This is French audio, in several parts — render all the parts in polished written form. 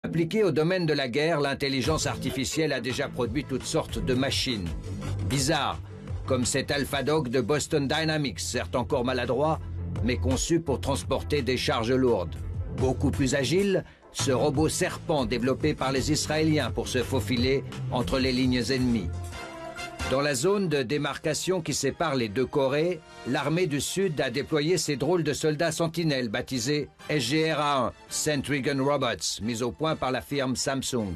Appliquée au domaine de la guerre, l'intelligence artificielle a déjà produit toutes sortes de machines. Bizarres, comme cet AlphaDog de Boston Dynamics, certes encore maladroit, mais conçu pour transporter des charges lourdes. Beaucoup plus agile, ce robot serpent développé par les Israéliens pour se faufiler entre les lignes ennemies. Dans la zone de démarcation qui sépare les deux Corées, l'armée du Sud a déployé ses drôles de soldats sentinelles baptisés SGR-A1, Sentry Gun Robots, mis au point par la firme Samsung.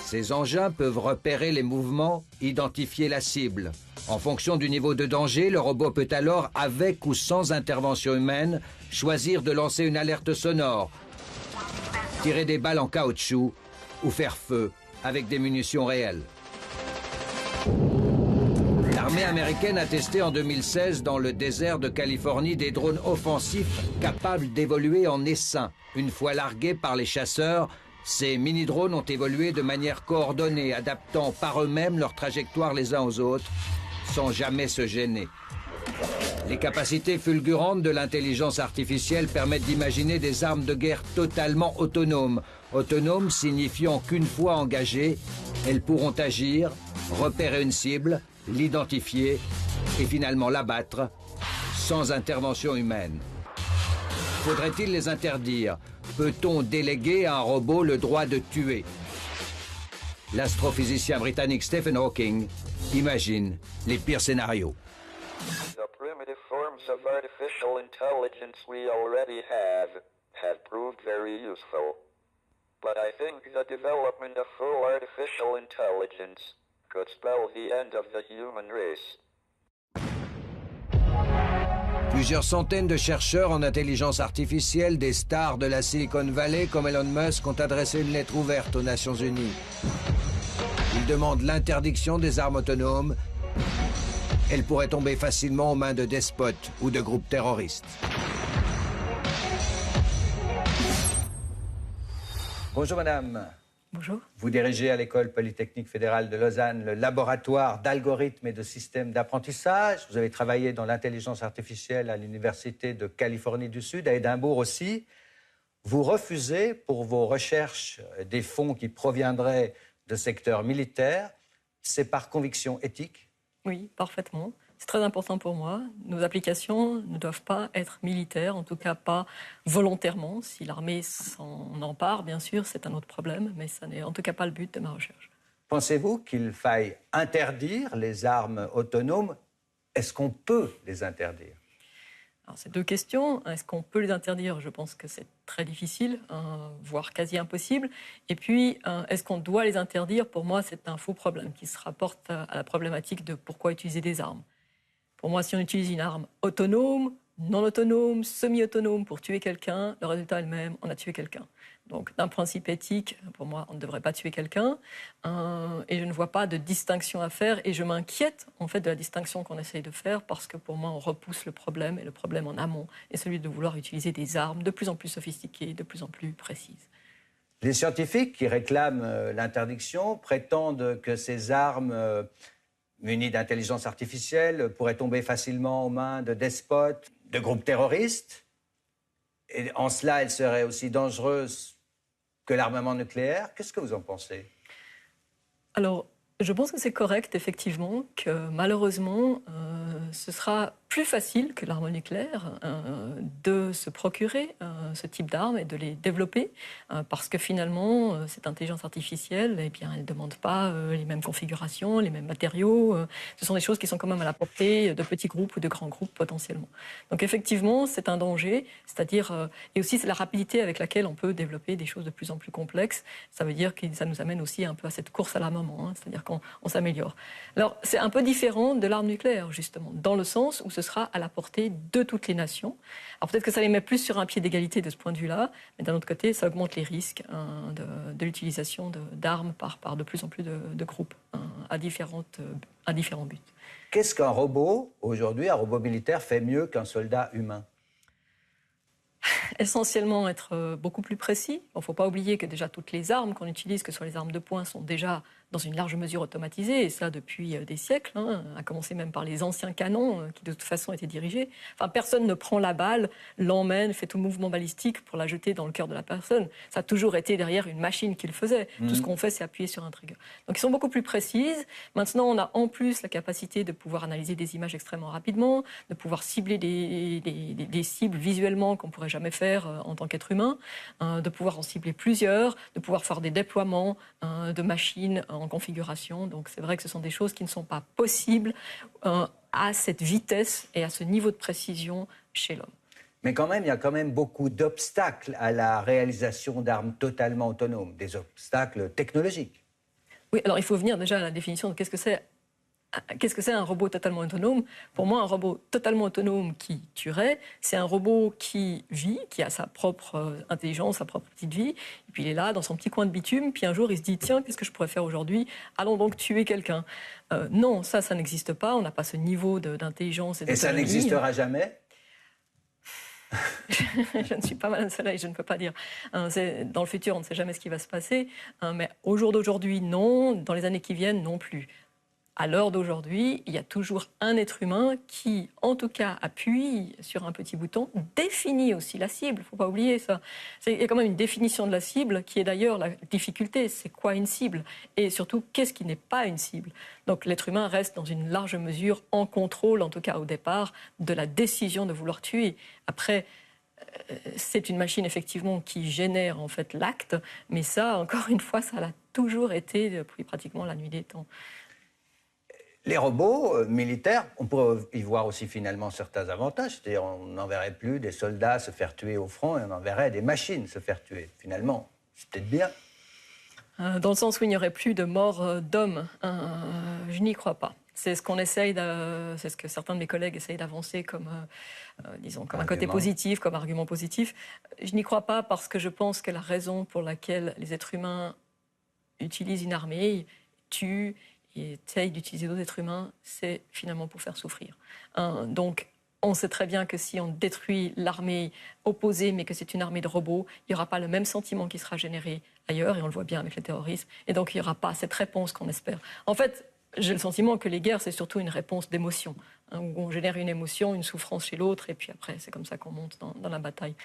Ces engins peuvent repérer les mouvements, identifier la cible. En fonction du niveau de danger, le robot peut alors, avec ou sans intervention humaine, choisir de lancer une alerte sonore, tirer des balles en caoutchouc ou faire feu avec des munitions réelles. L'armée américaine a testé en 2016 dans le désert de Californie des drones offensifs capables d'évoluer en essaim. Une fois largués par les chasseurs, ces mini-drones ont évolué de manière coordonnée, adaptant par eux-mêmes leur trajectoire les uns aux autres, sans jamais se gêner. Les capacités fulgurantes de l'intelligence artificielle permettent d'imaginer des armes de guerre totalement autonomes. Autonomes signifiant qu'une fois engagées, elles pourront agir, repérer une cible, l'identifier et finalement l'abattre sans intervention humaine. Faudrait-il les interdire? Peut-on déléguer à un robot le droit de tuer? L'astrophysicien britannique Stephen Hawking imagine les pires scénarios. The primitive forms of artificial intelligence we already have proved very useful. But I think the development of full artificial intelligence could spell the end of the human race. Plusieurs centaines de chercheurs en intelligence artificielle, des stars de la Silicon Valley comme Elon Musk, ont adressé une lettre ouverte aux Nations Unies. Ils demandent l'interdiction des armes autonomes. Elles pourraient tomber facilement aux mains de despotes ou de groupes terroristes. Bonjour madame. Bonjour. Vous dirigez à l'École Polytechnique Fédérale de Lausanne le laboratoire d'algorithmes et de systèmes d'apprentissage. Vous avez travaillé dans l'intelligence artificielle à l'Université de Californie du Sud, à Édimbourg aussi. Vous refusez pour vos recherches des fonds qui proviendraient de secteurs militaires. C'est par conviction éthique? Oui, parfaitement. C'est très important pour moi. Nos applications ne doivent pas être militaires, en tout cas pas volontairement. Si l'armée s'en empare, bien sûr, c'est un autre problème, mais ça n'est en tout cas pas le but de ma recherche. Pensez-vous qu'il faille interdire les armes autonomes? Est-ce qu'on peut les interdire? Alors, c'est deux questions. Est-ce qu'on peut les interdire? Je pense que c'est très difficile, voire quasi impossible. Et puis, est-ce qu'on doit les interdire? Pour moi, c'est un faux problème qui se rapporte à la problématique de pourquoi utiliser des armes. Pour moi, si on utilise une arme autonome, non autonome, semi-autonome pour tuer quelqu'un, le résultat est le même, on a tué quelqu'un. Donc, d'un principe éthique, pour moi, on ne devrait pas tuer quelqu'un. Et je ne vois pas de distinction à faire. Et je m'inquiète, en fait, de la distinction qu'on essaye de faire parce que, pour moi, on repousse le problème. Et le problème en amont est celui de vouloir utiliser des armes de plus en plus sophistiquées, de plus en plus précises. Les scientifiques qui réclament l'interdiction prétendent que ces armes munies d'intelligence artificielle pourraient tomber facilement aux mains de despotes, de groupes terroristes. Et en cela, elles seraient aussi dangereuses que l'armement nucléaire. Qu'est-ce que vous en pensez? Alors, je pense que c'est correct, effectivement, que malheureusement, ce sera plus facile que l'arme nucléaire de se procurer ce type d'armes et de les développer, parce que finalement, cette intelligence artificielle, eh bien, elle ne demande pas les mêmes configurations, les mêmes matériaux. Ce sont des choses qui sont quand même à la portée de petits groupes ou de grands groupes potentiellement. Donc effectivement, c'est un danger, c'est-à-dire, et aussi c'est la rapidité avec laquelle on peut développer des choses de plus en plus complexes. Ça veut dire que ça nous amène aussi un peu à cette course à l'armement, c'est-à-dire qu'on s'améliore. Alors, c'est un peu différent de l'arme nucléaire, justement, dans le sens où ce sera à la portée de toutes les nations. Alors peut-être que ça les met plus sur un pied d'égalité de ce point de vue-là, mais d'un autre côté, ça augmente les risques de l'utilisation d'armes par de plus en plus de groupes à différents buts. Qu'est-ce qu'un robot, aujourd'hui, un robot militaire, fait mieux qu'un soldat humain? Essentiellement être beaucoup plus précis. Il ne faut pas oublier que déjà toutes les armes qu'on utilise, que ce soit les armes de poing, sont déjà dans une large mesure automatisée, et ça depuis des siècles, hein, à commencer même par les anciens canons qui de toute façon étaient dirigés. Enfin, personne ne prend la balle, l'emmène, fait tout mouvement balistique pour la jeter dans le cœur de la personne. Ça a toujours été derrière une machine qui le faisait. Tout ce qu'on fait, c'est appuyer sur un trigger. Donc ils sont beaucoup plus précises. Maintenant, on a en plus la capacité de pouvoir analyser des images extrêmement rapidement, de pouvoir cibler des cibles visuellement qu'on ne pourrait jamais faire en tant qu'être humain, de pouvoir en cibler plusieurs, de pouvoir faire des déploiements de machines en configuration. Donc c'est vrai que ce sont des choses qui ne sont pas possibles à cette vitesse et à ce niveau de précision chez l'homme. Mais quand même, il y a quand même beaucoup d'obstacles à la réalisation d'armes totalement autonomes, des obstacles technologiques. Oui, alors il faut venir déjà à la définition de qu'est-ce que c'est un robot totalement autonome. Pour moi, un robot totalement autonome qui tuerait, c'est un robot qui vit, qui a sa propre intelligence, sa propre petite vie, et puis il est là dans son petit coin de bitume, puis un jour il se dit « Tiens, qu'est-ce que je pourrais faire aujourd'hui? Allons donc tuer quelqu'un. » Non, ça n'existe pas, on n'a pas ce niveau d'intelligence et d'autonomie. Et ça n'existera jamais? Je ne suis pas mal celle-là et je ne peux pas dire. Dans le futur, on ne sait jamais ce qui va se passer, mais au jour d'aujourd'hui, non. Dans les années qui viennent, non plus. À l'heure d'aujourd'hui, il y a toujours un être humain qui, en tout cas, appuie sur un petit bouton, définit aussi la cible. Il ne faut pas oublier ça. Il y a quand même une définition de la cible qui est d'ailleurs la difficulté. C'est quoi une cible? Et surtout, qu'est-ce qui n'est pas une cible? Donc l'être humain reste dans une large mesure en contrôle, en tout cas au départ, de la décision de vouloir tuer. Après, c'est une machine effectivement qui génère en fait l'acte, mais ça, encore une fois, ça a toujours été depuis pratiquement la nuit des temps. Les robots militaires, on pourrait y voir aussi finalement certains avantages. C'est-à-dire on n'enverrait plus des soldats se faire tuer au front et on enverrait des machines se faire tuer. Finalement, c'est peut-être bien. Dans le sens où il n'y aurait plus de morts d'hommes, je n'y crois pas. C'est ce c'est ce que certains de mes collègues essayent d'avancer comme, disons, comme un côté positif, comme argument positif. Je n'y crois pas parce que je pense que la raison pour laquelle les êtres humains utilisent une armée, tuent et essayent d'utiliser d'autres êtres humains, c'est finalement pour faire souffrir. Donc, on sait très bien que si on détruit l'armée opposée, mais que c'est une armée de robots, il n'y aura pas le même sentiment qui sera généré ailleurs, et on le voit bien avec le terrorisme, et donc il n'y aura pas cette réponse qu'on espère. En fait, j'ai le sentiment que les guerres, c'est surtout une réponse d'émotion, où on génère une émotion, une souffrance chez l'autre, et puis après, c'est comme ça qu'on monte dans la bataille.